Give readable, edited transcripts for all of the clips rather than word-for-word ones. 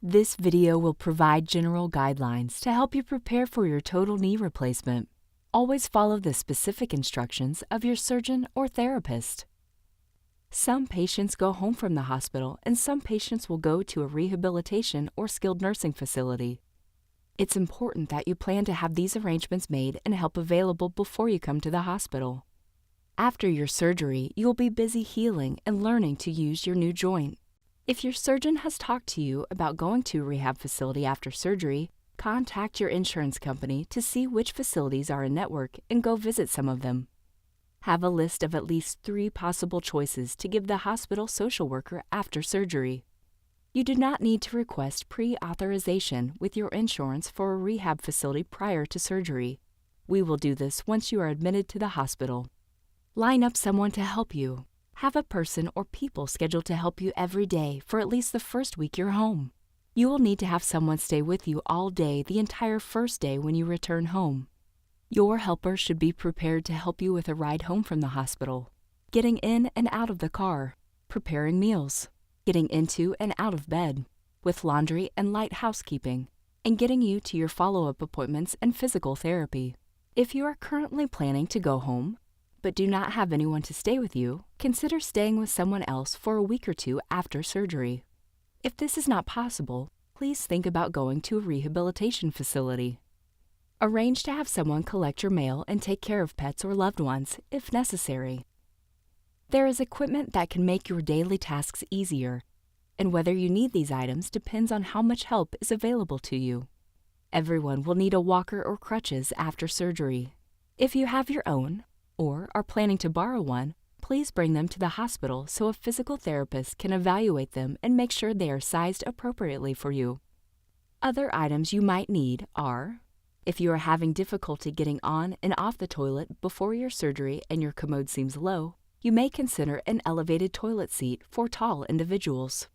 This video will provide general guidelines to help you prepare for your total knee replacement. Always follow the specific instructions of your surgeon or therapist. Some patients go home from the hospital and some patients will go to a rehabilitation or skilled nursing facility. It's important that you plan to have these arrangements made and help available before you come to the hospital. After your surgery, you'll be busy healing and learning to use your new joint. If your surgeon has talked to you about going to a rehab facility after surgery, contact your insurance company to see which facilities are in network and go visit some of them. Have a list of at least 3 possible choices to give the hospital social worker after surgery. You do not need to request pre-authorization with your insurance for a rehab facility prior to surgery. We will do this once you are admitted to the hospital. Line up someone to help you. Have a person or people scheduled to help you every day for at least the first week you're home. You will need to have someone stay with you all day the entire first day when you return home. Your helper should be prepared to help you with a ride home from the hospital, getting in and out of the car, preparing meals, getting into and out of bed, with laundry and light housekeeping, and getting you to your follow-up appointments and physical therapy. If you are currently planning to go home, but do not have anyone to stay with you, consider staying with someone else for a week or 2 after surgery. If this is not possible, please think about going to a rehabilitation facility. Arrange to have someone collect your mail and take care of pets or loved ones, if necessary. There is equipment that can make your daily tasks easier, and whether you need these items depends on how much help is available to you. Everyone will need a walker or crutches after surgery. If you have your own, or are planning to borrow one, please bring them to the hospital so a physical therapist can evaluate them and make sure they are sized appropriately for you. Other items you might need are: if you are having difficulty getting on and off the toilet before your surgery and your commode seems low, you may consider an elevated toilet seat for tall individuals.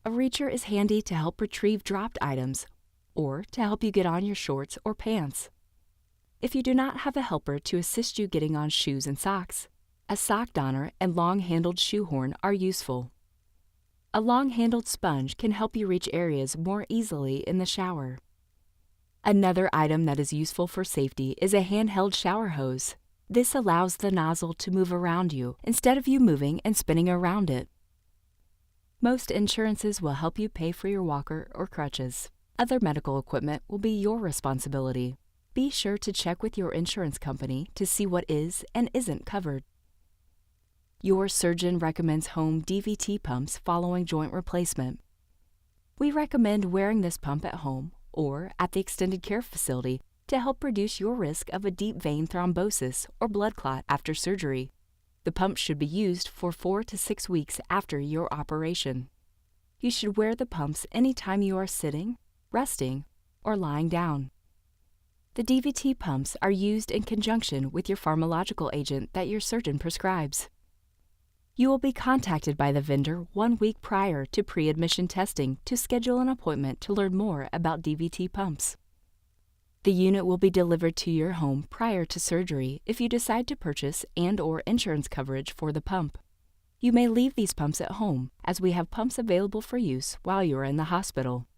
A reacher is handy to help retrieve dropped items or to help you get on your shorts or pants. If you do not have a helper to assist you getting on shoes and socks, a sock donner and long-handled shoehorn are useful. A long-handled sponge can help you reach areas more easily in the shower. Another item that is useful for safety is a handheld shower hose. This allows the nozzle to move around you instead of you moving and spinning around it. Most insurances will help you pay for your walker or crutches. Other medical equipment will be your responsibility. Be sure to check with your insurance company to see what is and isn't covered. Your surgeon recommends home DVT pumps following joint replacement. We recommend wearing this pump at home or at the extended care facility to help reduce your risk of a deep vein thrombosis or blood clot after surgery. The pump should be used for 4 to 6 weeks after your operation. You should wear the pumps anytime you are sitting, resting, or lying down. The DVT pumps are used in conjunction with your pharmacological agent that your surgeon prescribes. You will be contacted by the vendor 1 week prior to pre-admission testing to schedule an appointment to learn more about DVT pumps. The unit will be delivered to your home prior to surgery if you decide to purchase and/or insurance coverage for the pump. You may leave these pumps at home, as we have pumps available for use while you are in the hospital.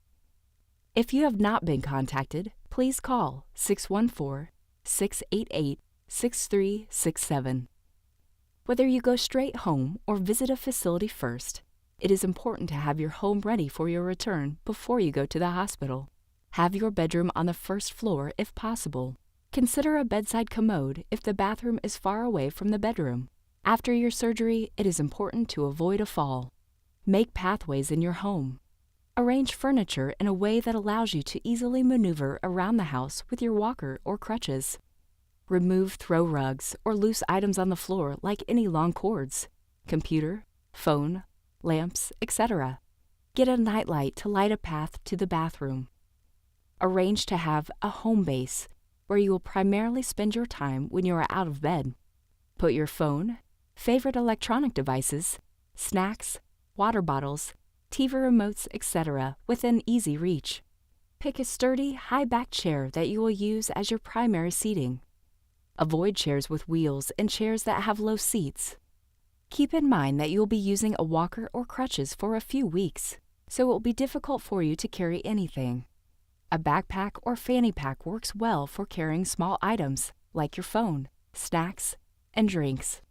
If you have not been contacted, please call 614-688-6367. Whether you go straight home or visit a facility first, it is important to have your home ready for your return before you go to the hospital. Have your bedroom on the first floor if possible. Consider a bedside commode if the bathroom is far away from the bedroom. After your surgery, it is important to avoid a fall. Make pathways in your home. Arrange furniture in a way that allows you to easily maneuver around the house with your walker or crutches. Remove throw rugs or loose items on the floor like any long cords, computer, phone, lamps, etc. Get a nightlight to light a path to the bathroom. Arrange to have a home base where you will primarily spend your time when you are out of bed. Put your phone, favorite electronic devices, snacks, water bottles, TV remotes, etc. within easy reach. Pick a sturdy, high-backed chair that you will use as your primary seating. Avoid chairs with wheels and chairs that have low seats. Keep in mind that you will be using a walker or crutches for a few weeks. so it will be difficult for you to carry anything. A backpack or fanny pack works well for carrying small items like your phone, snacks, and drinks.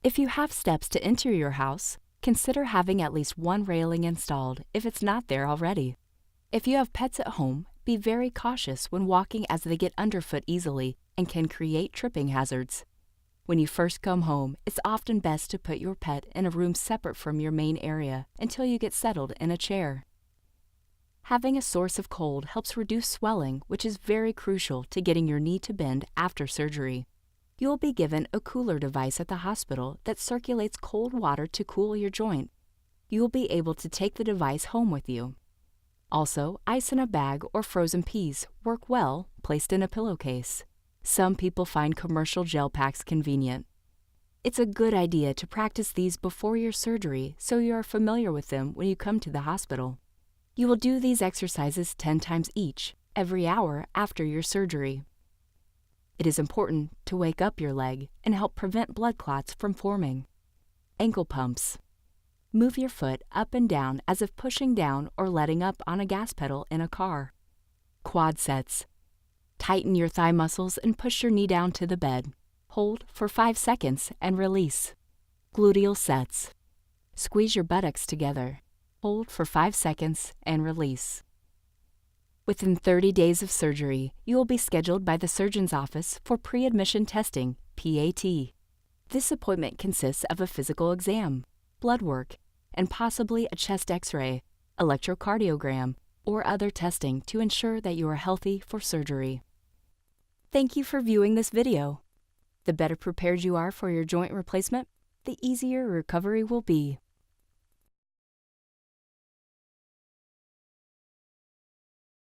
If you have steps to enter your house, consider having at least one railing installed if it's not there already. If you have pets at home, be very cautious when walking as they get underfoot easily and can create tripping hazards. When you first come home, it's often best to put your pet in a room separate from your main area until you get settled in a chair. Having a source of cold helps reduce swelling, which is very crucial to getting your knee to bend after surgery. You will be given a cooler device at the hospital that circulates cold water to cool your joint. You will be able to take the device home with you. Also, ice in a bag or frozen peas work well placed in a pillowcase. Some people find commercial gel packs convenient. It's a good idea to practice these before your surgery so you are familiar with them when you come to the hospital. You will do these exercises 10 times each, every hour after your surgery. It is important to wake up your leg and help prevent blood clots from forming. Ankle pumps. Move your foot up and down as if pushing down or letting up on a gas pedal in a car. Quad sets. Tighten your thigh muscles and push your knee down to the bed. Hold for 5 seconds and release. Gluteal sets. Squeeze your buttocks together. Hold for 5 seconds and release. Within 30 days of surgery, you will be scheduled by the surgeon's office for pre-admission testing, PAT. This appointment consists of a physical exam, blood work, and possibly a chest X-ray, electrocardiogram, or other testing to ensure that you are healthy for surgery. Thank you for viewing this video. The better prepared you are for your joint replacement, the easier recovery will be.